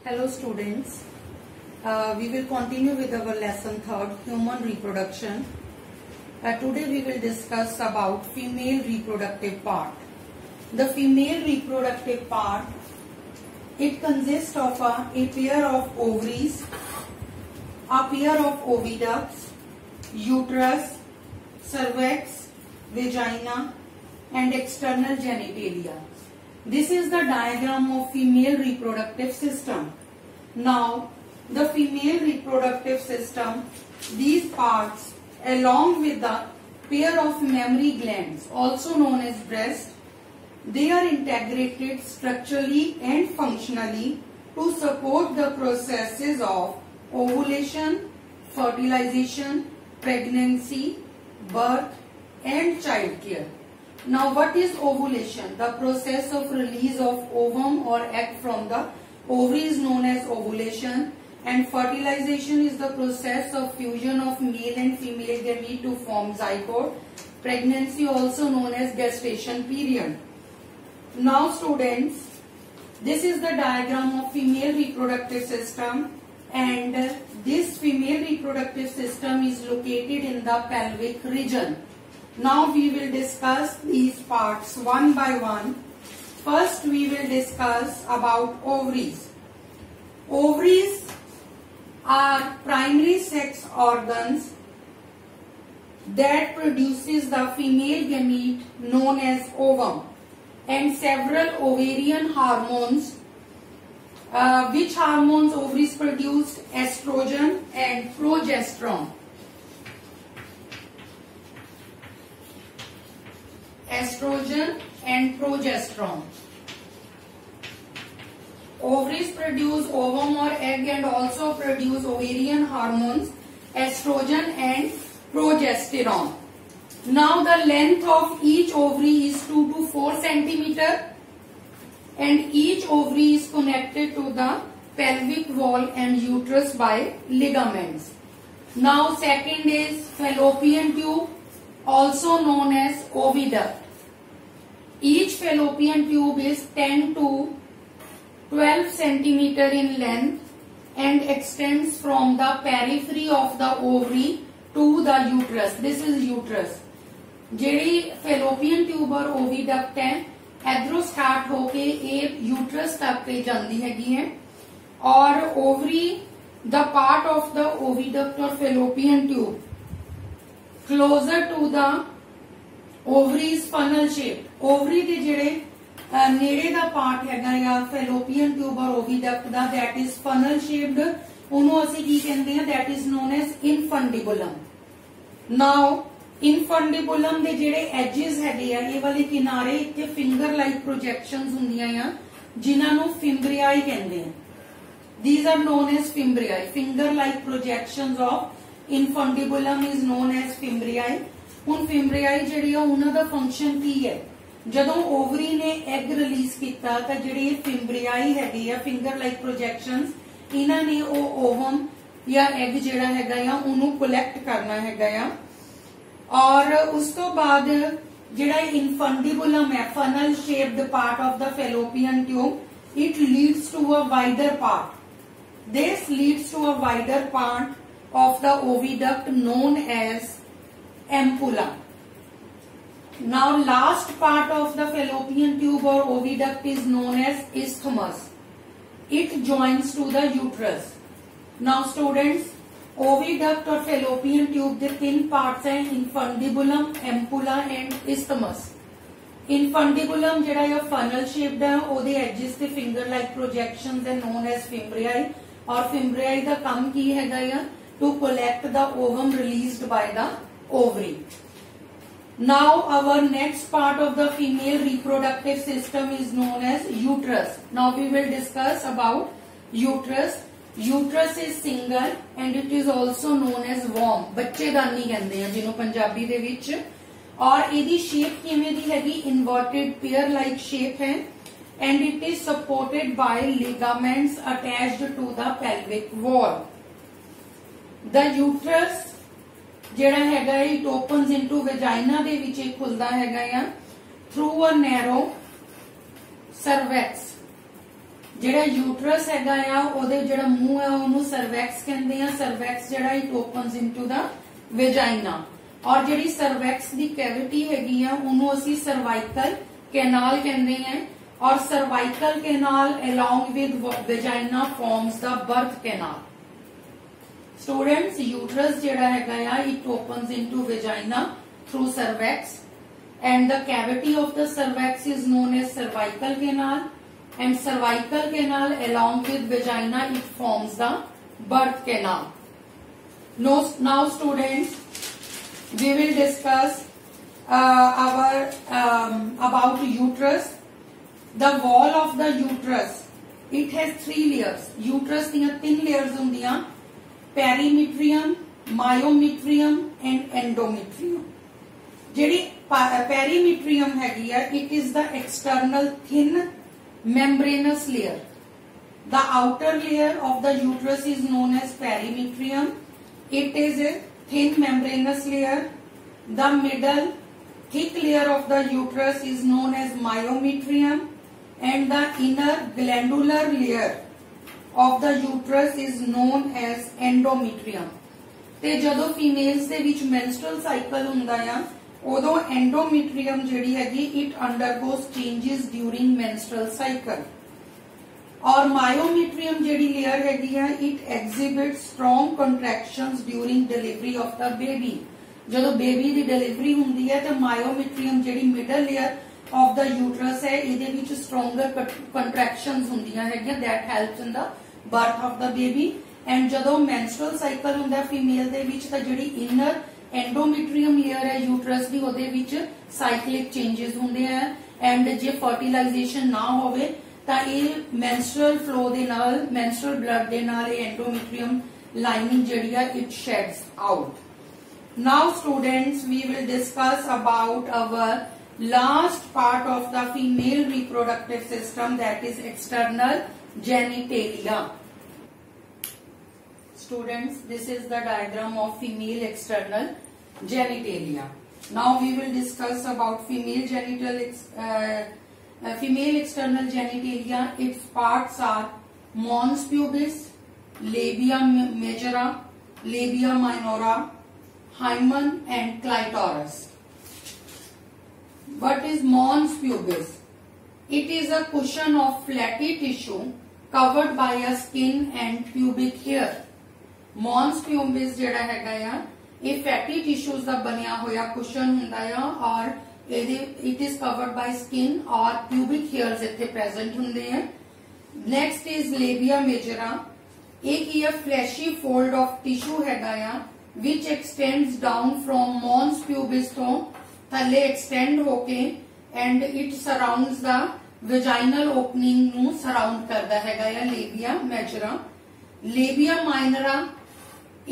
Hello students, we will continue with our lesson 3rd, human reproduction. Today we will discuss about female reproductive part. The female reproductive part, it consists of a pair of ovaries, a pair of oviducts, uterus, cervix, vagina and external genitalia. This is the diagram of female reproductive system. Now, the female reproductive system, these parts along with the pair of mammary glands, also known as breast, they are integrated structurally and functionally to support the processes of ovulation, fertilization, pregnancy, birth and childcare. Now, what is ovulation? The process of release of ovum or egg from the ovary is known as ovulation, and fertilization is the process of fusion of male and female gamete to form zygote. Pregnancy also known as gestation period. Now students, this is the diagram of female reproductive system, and this female reproductive system is located in the pelvic region. Now we will discuss these parts one by one. First we will discuss about ovaries. Ovaries are primary sex organs that produces the female gamete known as ovum and several ovarian hormones. Which hormones ovaries produce? Estrogen and progesterone. Estrogen and progesterone. Ovaries produce ovum or egg and also produce ovarian hormones, estrogen and progesterone. Now the length of each ovary is 2 to 4 centimeter and each ovary is connected to the pelvic wall and uterus by ligaments. Now second is fallopian tube, also known as oviduct. Each fallopian tube is 10 to 12 centimeter in length and extends from the periphery of the ovary to the uterus. This is uterus. JD fallopian tube और oviduct है, इधरों start होके ये uterus तक पे जाती हैगी है, और ovary, the part of the oviduct or fallopian tube closer to the ovary is funnel shaped. Ovary ਦੇ ਜਿਹੜੇ नेड़े ਦਾ पार्ट हैगा या fallopian tube और oviduct the, that is funnel shaped, ਉਹਨੂੰ ਅਸੀਂ ਕੀ ਕਹਿੰਦੇ हैं, that is known as infundibulum. Now infundibulum ਦੇ ਜਿਹੜੇ edges ਹੈਗੇ ਆ, ਇਹ ਵਾਲੇ ਕਿਨਾਰੇ ਇੱਥੇ finger like projections ਹੁੰਦੀਆਂ ਆ, ਜਿਨ੍ਹਾਂ ਨੂੰ fimbriae ਕਹਿੰਦੇ ਆ. These are known as fimbriae. Finger like projections of infundibulum is known as fimbriae. ਹੁਣ fimbriae ਜਿਹੜੀ ਆ ਉਹਨਾਂ ਦਾ ਫੰਕਸ਼ਨ ਕੀ ਹੈ? ਜਦੋਂ ओवरी ने एग रिलीज किया तो ਜਿਹੜੇ fimbriae ਹੈਗੇ ਆ, finger like projections, ਇਹਨਾਂ ਨੇ ਉਹ ओवम या एग ਜਿਹੜਾ ਹੈਗਾ ਆ ਉਹਨੂੰ ਕਲੈਕਟ ਕਰਨਾ ਹੈਗਾ ਆ, और उस तो बाद ਜਿਹੜਾ infundibulum है, funnel shaped part of the fallopian tube, it leads to a wider part. This leads to a wider part of the oviduct known as ampulla. Now last part of the fallopian tube or oviduct is known as isthmus. It joins to the uterus. Now students, oviduct or fallopian tube the 3 parts हैं, infundibulum, ampulla and isthmus. Infundibulum ਜਿਹੜਾ है funnel shaped है, ਉਹਦੇ edges ਤੇ finger like projections are known as fimbriae, और fimbriae ਦਾ ਕੰਮ ਕੀ ਹੈਗਾ ਆ, to collect the ovum released by the ovary. Now our next part of the female reproductive system is known as uterus. Now we will discuss about uterus. Uterus is single and it is also known as womb. ਬੱਚੇਦਾਨੀ ਕਹਿੰਦੇ ਆ ਜਿਹਨੂੰ ਪੰਜਾਬੀ ਦੇ ਵਿੱਚ, और ਇਹਦੀ shape ਕਿਵੇਂ ਦੀ ਹੈਗੀ, inverted pear like shape है, and it is supported by ligaments attached to the pelvic wall. The uterus ਜਿਹੜਾ ਹੈਗਾ it opens into vagina ਦੇ ਵਿੱਚ ਇਹ ਖੁੱਲਦਾ ਹੈਗਾ ਆ through a narrow cervix. ਜਿਹੜਾ यूट्रस हैगा आ ਉਹਦੇ ਜਿਹੜਾ ਮੂੰਹ है ਉਹਨੂੰ ਸਰਵੈਕਸ ਕਹਿੰਦੇ ਆ। ਸਰਵੈਕਸ ਜਿਹੜਾ it opens into the vagina और ਜਿਹੜੀ ਸਰਵੈਕਸ ਦੀ ਕੈਵਿਟੀ ਹੈਗੀ ਆ ਉਹਨੂੰ ਅਸੀਂ ਸਰਵਾਈਕਲ कैनाल कहते हैं और cervical canal along with vagina forms the birth canal। Students uterus जेड़ा हैगा या it opens into vagina through cervix and the cavity of the cervix is known as cervical canal and cervical canal along with vagina it forms the birth canal। Now students we will discuss about uterus। The wall of the uterus it has 3 layers। uterus दियां 3 layers होंदियां perimetrium, myometrium and endometrium. जेडी perimetrium हैगी है it is the external thin membranous layer. The outer layer of the uterus is known as perimetrium. It is a thin membranous layer. The middle thick layer of the uterus is known as myometrium and the inner glandular layer of the uterus is known as endometrium। ਤੇ ਜਦੋਂ females ਦੇ ਵਿੱਚ menstrual cycle ਹੁੰਦਾ ਆ ਉਦੋਂ endometrium ਜਿਹੜੀ ਹੈਗੀ it undergoes changes during menstrual cycle और myometrium ਜਿਹੜੀ layer ਹੈਗੀ ਆ it exhibits strong contractions during delivery of the baby। ਜਦੋਂ ਬੇਬੀ ਦੀ ਡਿਲੀਵਰੀ ਹੁੰਦੀ ਹੈ ਤੇ ਮਾਇਓਮੀਟਰੀਅਮ ਜਿਹੜੀ middle layer of the uterus ਹੈ ਇਹਦੇ ਵਿੱਚ ਸਟਰੋਂਗਰ ਕੰਟਰੈਕਸ਼ਨਸ ਹੁੰਦੀਆਂ ਹੈਗੀਆਂ that helps in the birth of the baby। And ਜਦੋਂ ਮੈਂਸਟਰਲ ਸਾਈਕਲ ਹੁੰਦਾ ਫੀਮੇਲ ਦੇ ਵਿੱਚ ਤਾਂ ਜਿਹੜੀ ਇਨਰ ਐਂਡੋਮੀਟਰੀਅਮ ਲੇਅਰ ਹੈ ਯੂਟਰਸ ਦੀ ਉਹਦੇ ਵਿੱਚ ਸਾਈਕਲਿਕ ਚੇਂजेस ਹੁੰਦੇ ਆ ਐਂਡ ਜੇ ਫਰਟੀਲਾਈਜੇਸ਼ਨ ਨਾ ਹੋਵੇ ਤਾਂ ਇਹ ਮੈਂਸਟਰਲ ਫਲੋ ਦੇ ਨਾਲ ਮੈਂਸਟਰਲ ਬਲੱਡ ਦੇ ਨਾਲ ਇਹ ਐਂਡੋਮੀਟਰੀਅਮ ਲਾਈਨਿੰਗ ਜਿਹੜੀ ਆ it sheds out. Now students we will discuss about our last part of the female reproductive system that is external genitalia। Students this is the diagram of female external genitalia। Now we will discuss about female external genitalia। Its parts are mons pubis, labia majora, labia minora, hymen and clitoris। What is mons pubis? It is a cushion of flatty tissue covered by a skin and pubic hair। mons pubis जेड़ा हैगा या ये fatty tissues ਦਾ ਬਣਿਆ ਹੋਇਆ cushion ਹੁੰਦਾ ਆ और it is covered by skin और pubic hairs ਇੱਥੇ present ਹੁੰਦੇ हैं। Next is labia majora। एक ये fleshy fold of tissue हैगा या which extends down from mons pubis to thale extend hoke and it surrounds the vaginal opening nu surround karda हैगा या labia majora। labia minora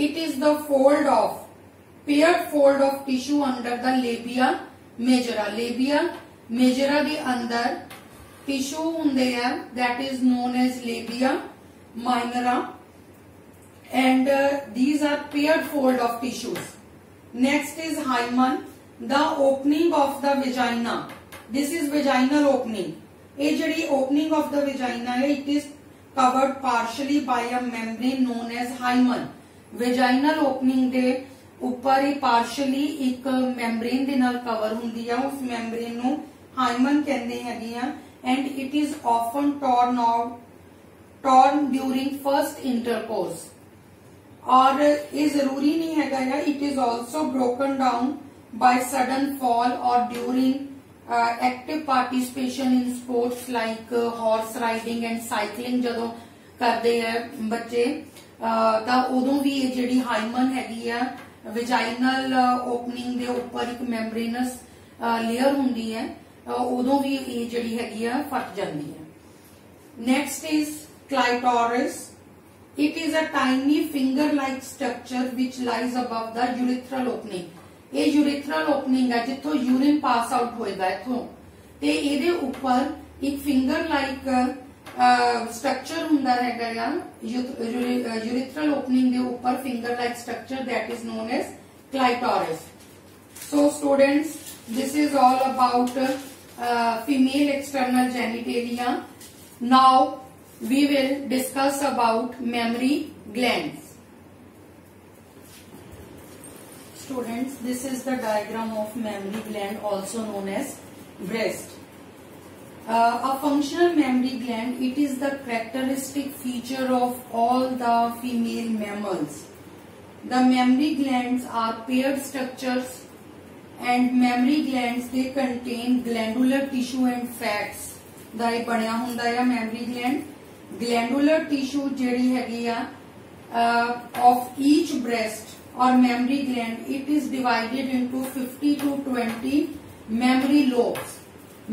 it is the fold of paired fold of tissue under the labia majora। labia majora ਦੇ ਅੰਦਰ tissue ਹੁੰਦੇ ਆ that is known as labia minora and these are paired fold of tissues। next is hymen, the opening of the vagina। this is vaginal opening। ये जड़ी opening of the vagina है it is covered partially by a membrane known as hymen। vaginal opening ਦੇ ਉੱਪਰ ही partially एक membrane ਦੇ ਨਾਲ cover ਹੁੰਦੀ ਆ ਉਸ membrane ਨੂੰ hymen ਕਹਿੰਦੇ ਹੈਗੇ ਆ and it is often torn during first intercourse। और ये जरूरी नहीं हैगा या it is also broken down by sudden fall और during active participation in sports like horse riding and cycling जदों करते हैं बच्चे ਤਾਂ ਉਦੋਂ ਵੀ ਇਹ ਜਿਹੜੀ ਹਾਈਮਨ ਹੈਗੀ ਆ ਵੈਜਾਈਨਲ ਓਪਨਿੰਗ ਦੇ ਉੱਪਰ ਇੱਕ ਮੈਂਬਰੇਨਸ ਲੇਅਰ ਹੁੰਦੀ ਹੈ ਉਦੋਂ ਵੀ ਇਹ ਜਿਹੜੀ ਹੈਗੀ ਆ ਫਟ ਜਾਂਦੀ ਹੈ। Next is clitoris. It is a tiny finger-like structure which lies above the urethral opening। ये urethral opening है जिथों urine pass out होएगा इथों ते ਇਹਦੇ ਉੱਪਰ एक finger-like structure ਹੁੰਦਾ ਹੈਗਾ या urethral opening ਦੇ ਉੱਪਰ finger-like structure that is known as clitoris। So students this is all about female external genitalia। Now we will discuss about mammary glands. Students, this is the diagram of mammary gland, also known as breast. A functional mammary gland, it is the characteristic feature of all the female mammals. The mammary glands are paired structures, and mammary glands, they contain glandular tissue and fats. ਦਾ ਇਹ ਬਣਿਆ ਹੁੰਦਾ ਹੈ mammary gland. Glandular tissue ਜਿਹੜੀ ਹੈਗੀ ਆ of each breast or mammary gland, it is divided into 50 to 20 mammary lobes.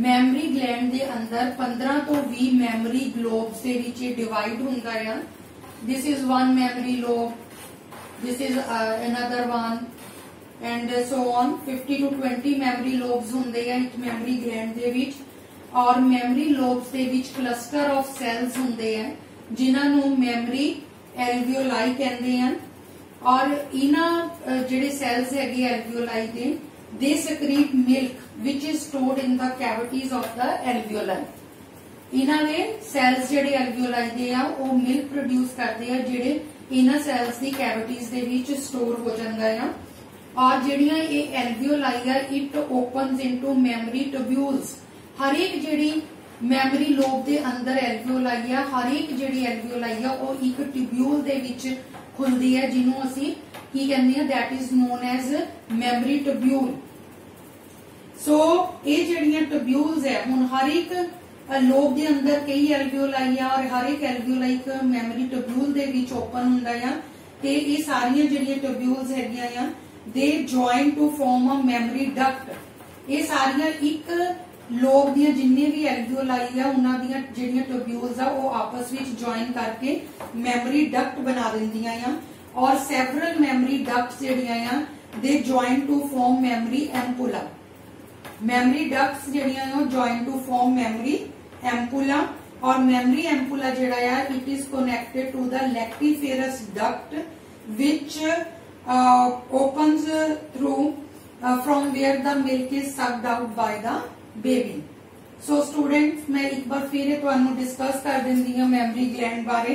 Mammary gland ਦੇ ਅੰਦਰ 15 ਤੋਂ 20 mammary lobes ਦੇ ਵਿੱਚ divide ਹੁੰਦਾ ਹੈ. This is one mammary lobe, this is another one, and so on. 50 to 20 mammary lobes ਹੁੰਦੇ ਆ ਇੱਕ mammary gland ਦੇ ਵਿੱਚ, और memory lobes ਦੇ ਵਿੱਚ cluster of cells ਹੁੰਦੇ ਆ ਜਿਨ੍ਹਾਂ ਨੂੰ memory alveoli ਕਹਿੰਦੇ ਹਨ, और ਇਹਨਾਂ ਜਿਹੜੇ cells ਹੈਗੇ alveoli ਦੇ, they secrete milk which is stored in the cavities of the alveoli. ਇਹਨਾਂ ਦੇ cells ਜਿਹੜੇ alveoli ਦੇ ਆ ਉਹ milk produce ਕਰਦੇ ਆ ਜਿਹੜੇ ਇਹਨਾਂ cells ਦੀ cavities ਦੇ ਵਿੱਚ store ਹੋ ਜਾਂਦਾ ਆ, और ਜਿਹੜੀਆਂ ਇਹ alveoli ਆ it opens into memory tubules. हर एक जिहड़ी मैमरी लोब दे अंदर एल्वियोलाई आ, हर एक जिहड़ी एल्वियोलाई आ वो एक ट्यूब्यूल दे विच खुलदी है जिन्हों असी की कहंदे आ, that is known as mammary tubule. So ये जिहड़ियां ट्यूब्यूल्स है, हुण हर एक लोब दे अंदर कई एल्वियोलाई आ और हर एक एल्वियोलाई एक मैमरी ट्यूब्यूल दे विच ओपन हुंदा आ, ते ये सारियां जिहड़ियां ट्यूब्यूल्स हैगियां आ दे join to form a mammary duct. ये सारियां एक लोब दियां जिन्ने भी एल्वियोलाई आ उन्हां दियां जिहड़ियां ट्यूब्यूल्स आ वो आपस विच जॉइन करके मैमरी डक्ट बना दिंदियां आ, और सेवरल मैमरी डक्ट्स जिहड़ियां आ दे join to form mammary ampulla. Mammary ducts जिहड़ियां आ join to form mammary ampulla, और मैमरी एम्पुला जिहड़ा आ it is connected to the lactiferous duct which opens through from where the milk is sucked out by the baby. So students मैं एक बार फिर तुहानू discuss कर देंदी हां मैमरी ग्लैंड बारे.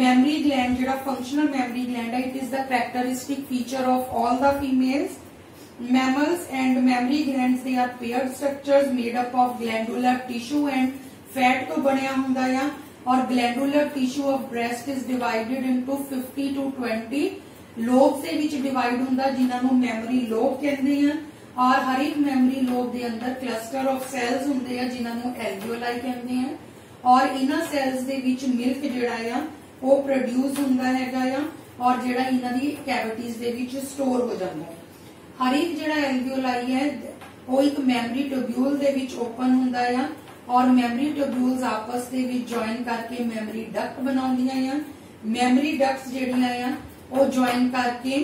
मैमरी ग्लैंड जिहड़ा फंक्शनल मैमरी ग्लैंड है, it is the characteristic feature of all the females mammals, and mammary glands they are paired structures made up of glandular tissue and fat तो बनया हुंदा है, और glandular tissue of breast is divided into 50 to 20 lobes ਦੇ ਵਿੱਚ divide ਹੁੰਦਾ जिन्हां नू memory lobe कहंदे हैं, और हर एक मेमरी लोब के अंदर क्लस्टर ऑफ सैल्स होंगे जिन्होंने एल्वियोलाई कहते हैं, और इन्हां सैल्स दे विच मिल्क जिहड़ा आ वो प्रोड्यूस हुंदा हैगा आ, और जिहड़ा इन्हां दी कैविटीज दे विच स्टोर हो जाता है. हर एक जिहड़ा एल्वियोलाई है वो एक मेमरी ट्यूब्यूल दे विच ओपन हुंदा आ, और मेमरी ट्यूब्यूल्स आपस दे विच जॉइन करके मेमरी डक्ट बनाउंदियां आ. मेमरी डक्ट्स जिहड़ियां आ वो जॉइन करके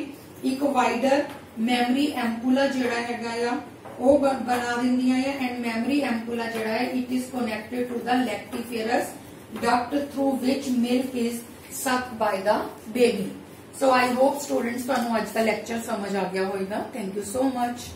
एक वाइडर मैमरी एम्पुला जिहड़ा हैगा आ वो बना दिंदियां है, एंड मैमरी एम्पुला जिहड़ा है it is connected to the lactiferous duct through which milk is sucked by the baby. So I hope students तुहानू अज दा लेक्चर समझ आ गया होगा. Thank you so much.